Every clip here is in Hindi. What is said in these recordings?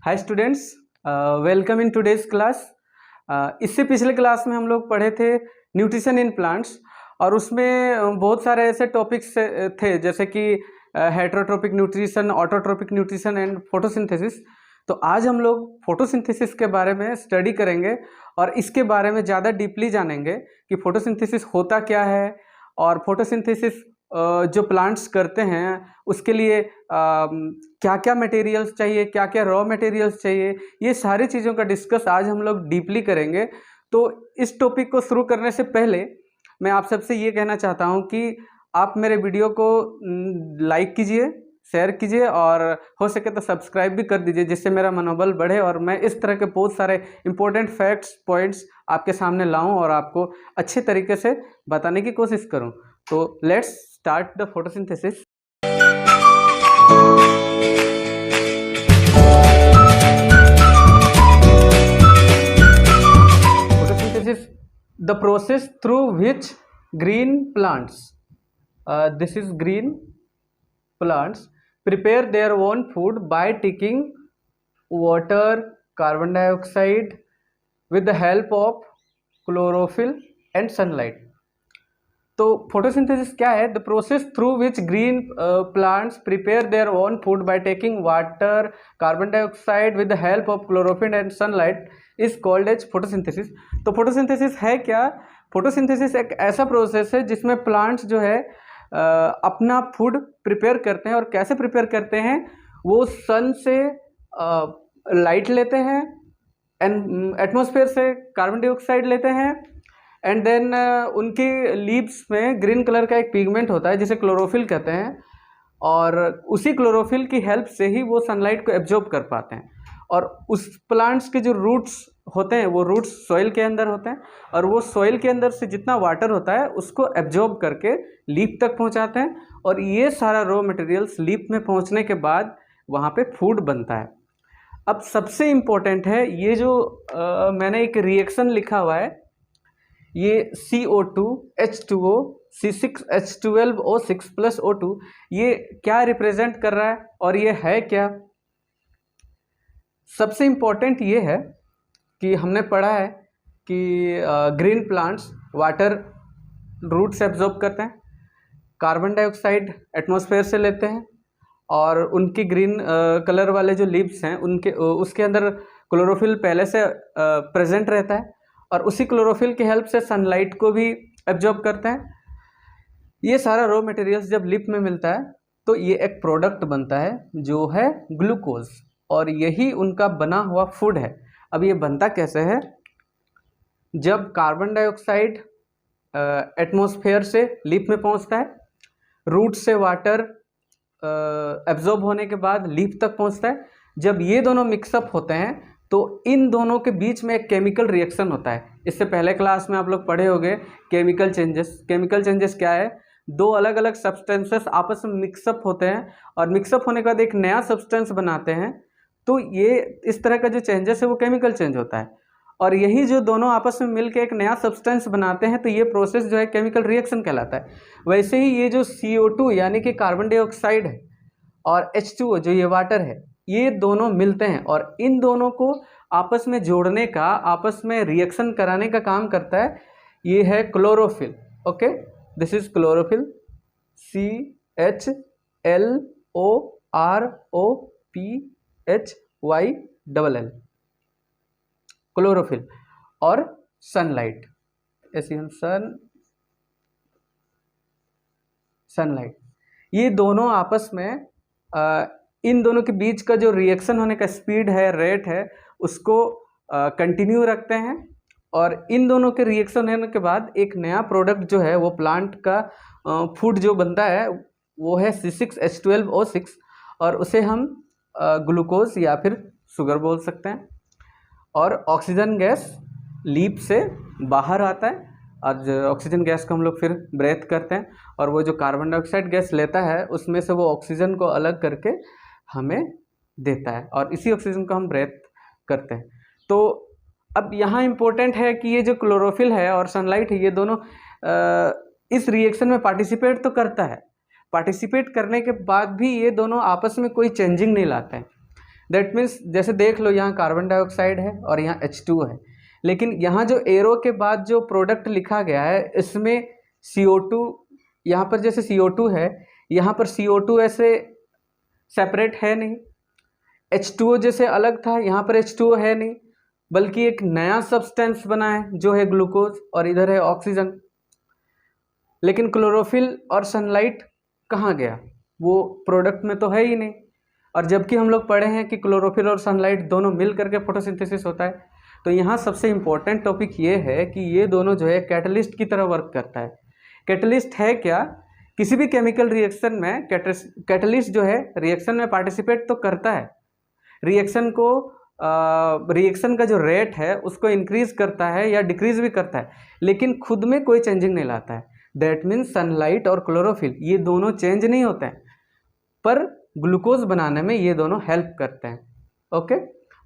Hi students, welcome in today's class. इससे पिछले क्लास में हम लोग पढ़े थे न्यूट्रिशन इन प्लांट्स और उसमें बहुत सारे ऐसे टॉपिक्स थे जैसे कि heterotrophic nutrition, autotrophic nutrition and photosynthesis. तो आज हम लोग फोटोसिंथेसिस के बारे में स्टडी करेंगे और इसके बारे में ज़्यादा डीपली जानेंगे कि फोटोसिंथेसिस होता क्या है और फोटोसिंथेसिस जो प्लांट्स करते हैं उसके लिए क्या क्या मटेरियल्स चाहिए, क्या क्या रॉ मटेरियल्स चाहिए, ये सारी चीज़ों का डिस्कस आज हम लोग डीपली करेंगे। तो इस टॉपिक को शुरू करने से पहले मैं आप सबसे ये कहना चाहता हूँ कि आप मेरे वीडियो को लाइक कीजिए, शेयर कीजिए और हो सके तो सब्सक्राइब भी कर दीजिए, जिससे मेरा मनोबल बढ़े और मैं इस तरह के बहुत सारे इंपॉर्टेंट फैक्ट्स, पॉइंट्स आपके सामने लाऊं और आपको अच्छे तरीके से बताने की कोशिश करूं। तो let's start the photosynthesis. Photosynthesis, the process through which green plants, this is green plants, prepare their own food by taking water, carbon dioxide with the help of chlorophyll and sunlight. तो फोटोसिंथेसिस क्या है? The process through which green plants prepare their own food by taking water, carbon dioxide with the help of chlorophyll and sunlight is called as photosynthesis. तो फोटोसिंथेसिस है क्या? फोटोसिंथेसिस एक ऐसा प्रोसेस है जिसमें प्लांट्स जो है अपना फूड प्रिपेयर करते हैं। और कैसे प्रिपेयर करते हैं? वो सन से लाइट लेते हैं एंड एटमॉस्फेयर से कार्बन डाइऑक्साइड लेते हैं एंड देन उनकी लीव्स में ग्रीन कलर का एक पिगमेंट होता है जिसे क्लोरोफिल कहते हैं, और उसी क्लोरोफिल की हेल्प से ही वो सनलाइट को एब्जॉर्ब कर पाते हैं। और उस प्लांट्स के जो रूट्स होते हैं वो रूट्स सॉइल के अंदर होते हैं और वो सॉइल के अंदर से जितना वाटर होता है उसको एब्जॉर्ब करके लीफ तक पहुंचाते हैं और ये सारा रॉ मटेरियल्स लीफ में पहुंचने के बाद वहाँ पे फूड बनता है। अब सबसे इम्पोर्टेंट है ये जो मैंने एक रिएक्शन लिखा हुआ है, ये CO2 H2O C6H12O6 plus O2, ये क्या रिप्रेजेंट कर रहा है और ये है क्या? सबसे इम्पोर्टेंट ये है कि हमने पढ़ा है कि ग्रीन प्लांट्स वाटर रूट से एब्जॉर्ब करते हैं, कार्बन डाइऑक्साइड एटमॉस्फेयर से लेते हैं और उनकी ग्रीन कलर वाले जो लीव्स हैं उनके उसके अंदर क्लोरोफिल पहले से प्रेजेंट रहता है और उसी क्लोरोफिल की हेल्प से सनलाइट को भी एब्जॉर्ब करते हैं। ये सारा रॉ मटेरियल्स जब लीफ में मिलता है तो ये एक प्रोडक्ट बनता है जो है ग्लूकोज, और यही उनका बना हुआ फूड है। अब ये बनता कैसे है? जब कार्बन डाइऑक्साइड एटमॉस्फेयर से लीफ में पहुंचता है, रूट से वाटर एब्जॉर्ब होने के बाद लीफ तक पहुंचता है, जब ये दोनों मिक्सअप होते हैं तो इन दोनों के बीच में एक केमिकल रिएक्शन होता है। इससे पहले क्लास में आप लोग पढ़े होंगे केमिकल चेंजेस। केमिकल चेंजेस क्या है? दो अलग अलग सब्सटेंसेस आपस में मिक्सअप होते हैं और मिक्सअप होने के बाद एक नया सब्सटेंस बनाते हैं। तो ये इस तरह का जो चेंजेस है वो केमिकल चेंज होता है, और यही जो दोनों आपस में मिलकर एक नया सब्सटेंस बनाते हैं तो ये प्रोसेस जो है केमिकल रिएक्शन कहलाता है। वैसे ही ये जो CO2 यानी कि कार्बन डाइऑक्साइड है और H2O जो ये वाटर है, ये दोनों मिलते हैं और इन दोनों को आपस में जोड़ने का, आपस में रिएक्शन कराने का काम करता है, ये है chlorophyll. Okay, this is chlorophyll, CHLOROPHYLL, chlorophyll. और सनलाइट, सनलाइट, ये दोनों आपस में इन दोनों के बीच का जो रिएक्शन होने का स्पीड है, रेट है, उसको कंटिन्यू रखते हैं और इन दोनों के रिएक्शन होने के बाद एक नया प्रोडक्ट जो है वो प्लांट का फूड जो बनता है वो है C6H12O6, और उसे हम ग्लूकोज या फिर शुगर बोल सकते हैं। और ऑक्सीजन गैस लीफ से बाहर आता है और जो ऑक्सीजन गैस को हम लोग फिर ब्रेथ करते हैं और वो जो कार्बन डाइऑक्साइड गैस लेता है उसमें से वो ऑक्सीजन को अलग करके हमें देता है और इसी ऑक्सीजन को हम ब्रेथ करते हैं। तो अब यहाँ इम्पोर्टेंट है कि ये जो क्लोरोफिल है और सनलाइट है, ये दोनों इस रिएक्शन में पार्टिसिपेट तो करता है, पार्टिसिपेट करने के बाद भी ये दोनों आपस में कोई चेंजिंग नहीं लाते हैं। दैट मीन्स जैसे देख लो यहाँ कार्बन डाइऑक्साइड है और यहाँ H2 है, लेकिन यहाँ जो एरो के बाद जो प्रोडक्ट लिखा गया है इसमें CO2, यहाँ पर जैसे CO2 है, यहाँ पर CO2 ऐसे सेपरेट है नहीं, H2O जैसे अलग था यहाँ पर H2O है नहीं, बल्कि एक नया सब्सटेंस बना है जो है ग्लूकोज और इधर है ऑक्सीजन। लेकिन क्लोरोफिल और सनलाइट कहाँ गया, वो प्रोडक्ट में तो है ही नहीं। और जबकि हम लोग पढ़े हैं कि क्लोरोफिल और सनलाइट दोनों मिल करके फोटोसिंथेसिस होता है। तो यहाँ सबसे इम्पोर्टेंट टॉपिक ये है कि ये दोनों जो है कैटलिस्ट की तरह वर्क करता है। कैटलिस्ट है क्या, किसी भी केमिकल रिएक्शन में कैटलिस्ट जो है रिएक्शन में पार्टिसिपेट तो करता है, रिएक्शन को रिएक्शन का जो रेट है उसको इंक्रीज करता है या डिक्रीज भी करता है, लेकिन खुद में कोई चेंजिंग नहीं लाता है। दैट मीन्स सनलाइट और क्लोरोफिल ये दोनों चेंज नहीं होते हैं, पर ग्लूकोज बनाने में ये दोनों हेल्प करते हैं। ओके,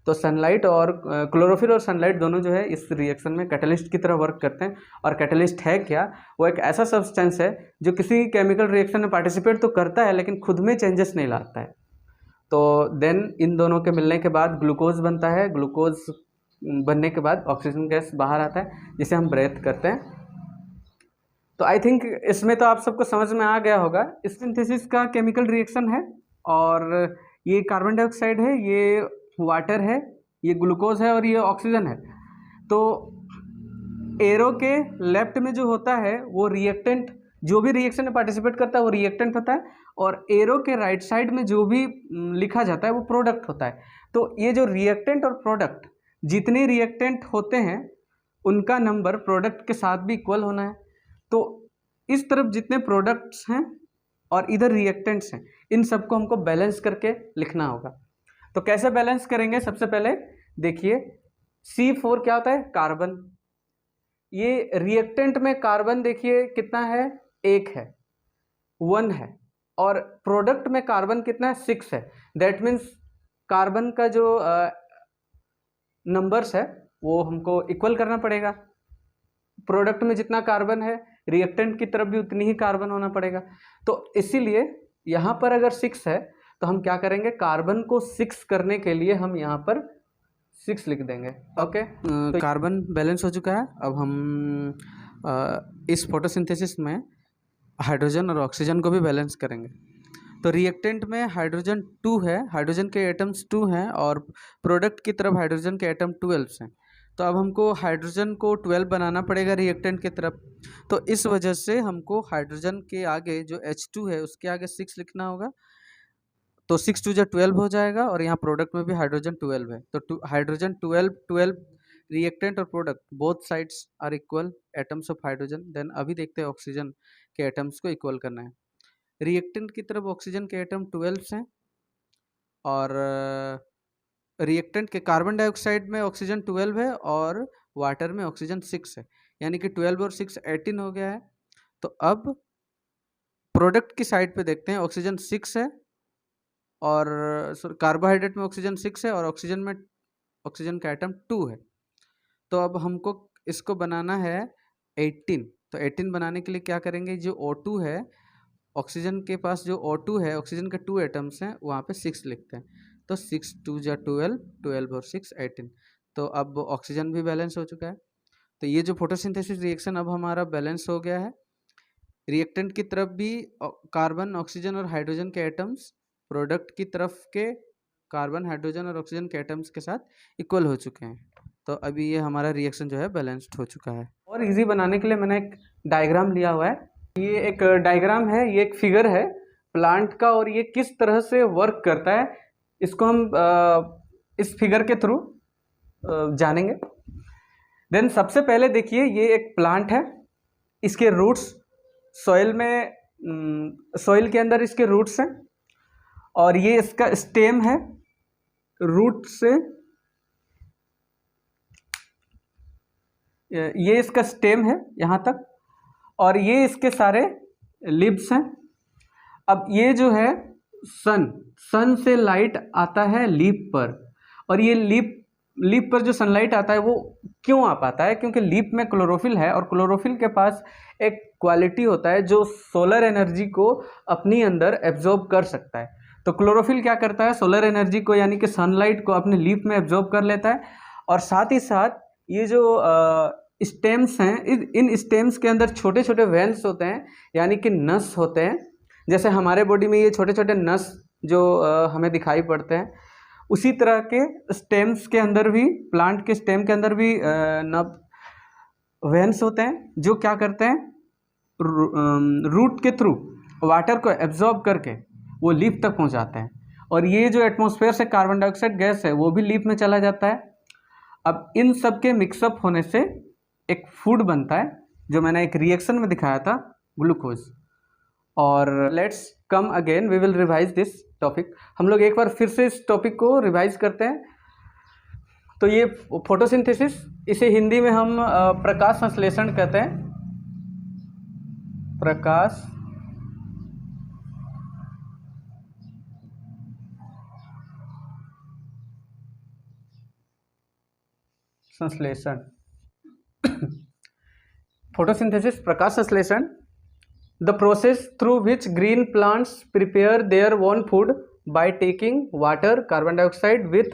तो सनलाइट और क्लोरोफिल और सनलाइट दोनों जो है इस रिएक्शन में कैटलिस्ट की तरह वर्क करते हैं। और कैटलिस्ट है क्या, वो एक ऐसा सब्सटेंस है जो किसी केमिकल रिएक्शन में पार्टिसिपेट तो करता है लेकिन खुद में चेंजेस नहीं लाता है। तो देन इन दोनों के मिलने के बाद ग्लूकोज बनता है, ग्लूकोज बनने के बाद ऑक्सीजन गैस बाहर आता है जिसे हम ब्रेथ करते हैं। तो आई थिंक इसमें तो आप सबको समझ में आ गया होगा। इस सिंथेसिस का केमिकल रिएक्शन है, और ये कार्बन डाइऑक्साइड है, ये वाटर है, ये ग्लूकोज है और ये ऑक्सीजन है। तो एरो के लेफ्ट में जो होता है वो रिएक्टेंट, जो भी रिएक्शन में पार्टिसिपेट करता है वो रिएक्टेंट होता है, और एरो के राइट साइड में जो भी लिखा जाता है वो प्रोडक्ट होता है। तो ये जो रिएक्टेंट और प्रोडक्ट, जितने रिएक्टेंट होते हैं उनका नंबर प्रोडक्ट के साथ भी इक्वल होना है। तो इस तरफ जितने प्रोडक्ट्स हैं और इधर रिएक्टेंट्स हैं, इन सबको हमको बैलेंस करके लिखना होगा। तो कैसे बैलेंस करेंगे, सबसे पहले देखिए C4 क्या होता है, कार्बन। ये रिएक्टेंट में कार्बन देखिए कितना है, 1 है, 1 है, और प्रोडक्ट में कार्बन कितना है, 6 है। दैट मीन्स कार्बन का जो नंबर्स है वो हमको इक्वल करना पड़ेगा। प्रोडक्ट में जितना कार्बन है रिएक्टेंट की तरफ भी उतनी ही कार्बन होना पड़ेगा। तो इसीलिए यहाँ पर अगर 6 है तो हम क्या करेंगे, कार्बन को 6 करने के लिए हम यहाँ पर 6 लिख देंगे। ओके, तो कार्बन बैलेंस हो चुका है। अब हम इस फोटोसिंथेसिस में हाइड्रोजन और ऑक्सीजन को भी बैलेंस करेंगे। तो रिएक्टेंट में हाइड्रोजन 2 है, हाइड्रोजन के एटम्स 2 हैं, और प्रोडक्ट की तरफ हाइड्रोजन के एटम 12 हैं। तो अब हमको हाइड्रोजन को 12 बनाना पड़ेगा रिएक्टेंट की तरफ। तो इस वजह से हमको हाइड्रोजन के आगे जो H2 है उसके आगे 6 लिखना होगा। तो 6 2 12 हो जाएगा, और यहाँ प्रोडक्ट में भी हाइड्रोजन 12 है। तो हाइड्रोजन 12 रिएक्टेंट और product both sides are equal atoms of hydrogen. Then अभी देखते हैं ऑक्सीजन के एटम्स को इक्वल करना है। रिएक्टेंट की तरफ ऑक्सीजन के एटम 12 हैं, और रिएक्टेंट के कार्बन डाइऑक्साइड में ऑक्सीजन 12 है और वाटर में ऑक्सीजन 6 है, यानी कि 12 और 6 18 हो गया है। तो अब प्रोडक्ट की साइड पे देखते हैं, ऑक्सीजन 6 है, और कार्बोहाइड्रेट में ऑक्सीजन 6 है, और ऑक्सीजन में ऑक्सीजन का एटम 2 है। तो अब हमको इसको बनाना है 18। तो 18 बनाने के लिए क्या करेंगे, जो O2 है, ऑक्सीजन के पास जो O2 है, ऑक्सीजन के 2 एटम्स हैं, वहाँ पे 6 लिखते हैं। तो 6 2 12 12 और 6 18। तो अब ऑक्सीजन भी बैलेंस हो चुका है। तो ये जो फोटोसिंथेसिस रिएक्शन अब हमारा बैलेंस हो गया है। रिएक्टेंट की तरफ भी कार्बन, ऑक्सीजन और हाइड्रोजन के एटम्स प्रोडक्ट की तरफ के कार्बन, हाइड्रोजन और ऑक्सीजन के एटम्स के साथ इक्वल हो चुके हैं। तो अभी ये हमारा रिएक्शन जो है बैलेंस्ड हो चुका है। और इजी बनाने के लिए मैंने एक डायग्राम लिया हुआ है। ये एक डायग्राम है, ये एक फिगर है प्लांट का, और ये किस तरह से वर्क करता है इसको हम इस फिगर के थ्रू जानेंगे। देन सबसे पहले देखिए ये एक प्लांट है, इसके रूट्स सॉइल में, सॉइल के अंदर इसके रूट्स हैं, और ये इसका स्टेम है, रूट से ये इसका स्टेम है यहाँ तक, और ये इसके सारे लिब्स हैं। अब ये जो है सन से लाइट आता है लीफ पर, और ये लीफ पर जो सनलाइट आता है वो क्यों आ पाता है, क्योंकि लीफ में क्लोरोफिल है, और क्लोरोफिल के पास एक क्वालिटी होता है जो सोलर एनर्जी को अपनी अंदर एब्जॉर्ब कर सकता है। तो तो क्लोरोफिल क्या करता है, सोलर एनर्जी को यानी कि सनलाइट को अपने लीफ में एब्जॉर्ब कर लेता है, और साथ ही साथ ये जो स्टेम्स हैं, इन स्टेम्स के अंदर छोटे छोटे वेन्स होते हैं यानी कि नस होते हैं। जैसे हमारे बॉडी में ये छोटे छोटे नस जो हमें दिखाई पड़ते हैं, उसी तरह के स्टेम्स के अंदर भी, प्लांट के स्टेम के अंदर भी वेन्स होते हैं जो क्या करते हैं, रूट के थ्रू वाटर को एब्जॉर्ब करके वो लीफ तक पहुंचाते हैं, और ये जो एटमॉस्फेयर से कार्बन डाइऑक्साइड गैस है वो भी लीफ में चला जाता है। अब इन सब के मिक्सअप होने से एक फूड बनता है जो मैंने एक रिएक्शन में दिखाया था, ग्लूकोज। और let's come again, we will revise this topic. हम लोग एक बार फिर से इस टॉपिक को रिवाइज करते हैं। तो ये फोटोसिंथेसिस, इसे हिंदी में हम प्रकाश संश्लेषण कहते हैं। प्रकाश संश्लेषण फोटोसिंथेसिस, प्रकाश संश्लेषण, the process through which green plants prepare their own food by taking water, carbon dioxide with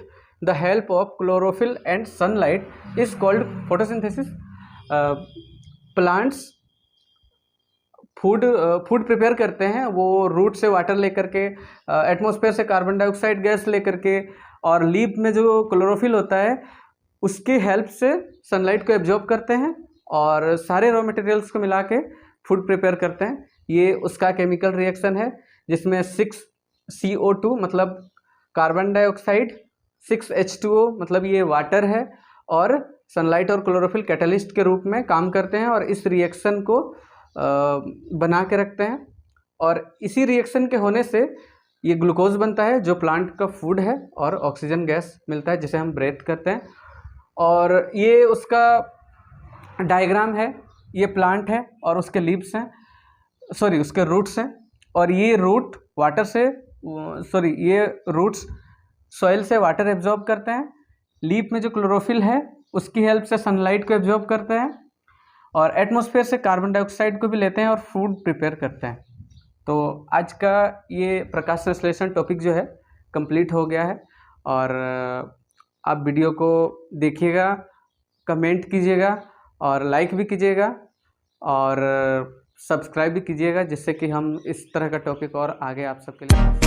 the help of chlorophyll and sunlight is called photosynthesis. Plants food prepare करते हैं, वो रूट से वाटर लेकर के, एटमॉस्फेयर से कार्बन डाइऑक्साइड गैस लेकर के, और लीफ में जो क्लोरोफिल होता है उसकी हेल्प से सनलाइट को एब्जॉर्ब करते हैं, और सारे रॉ मटेरियल्स को मिला के फूड प्रिपेयर करते हैं। ये उसका केमिकल रिएक्शन है जिसमें 6CO2 मतलब कार्बन डाइऑक्साइड, 6H2O मतलब ये वाटर है, और सनलाइट और क्लोरोफिल कैटलिस्ट के रूप में काम करते हैं और इस रिएक्शन को बना के रखते हैं। और इसी रिएक्शन के होने से ये ग्लूकोज बनता है जो प्लांट का फूड है, और ऑक्सीजन गैस मिलता है जिसे हम ब्रेथ करते हैं। और ये उसका डायग्राम है, ये प्लांट है और उसके लीव्स हैं, सॉरी उसके रूट्स हैं, और ये रूट वाटर से, ये रूट्स सॉइल से वाटर एब्जॉर्ब करते हैं, लीफ में जो क्लोरोफिल है उसकी हेल्प से सनलाइट को एब्जॉर्ब करते हैं, और एटमॉस्फेयर से कार्बन डाइऑक्साइड को भी लेते हैं और फूड प्रिपेयर करते हैं। तो आज का ये प्रकाश संश्लेषण टॉपिक जो है कंप्लीट हो गया है, और आप वीडियो को देखिएगा, कमेंट कीजिएगा और लाइक भी कीजिएगा, और सब्सक्राइब भी कीजिएगा, जिससे कि हम इस तरह का टॉपिक और आगे आप सबके लिए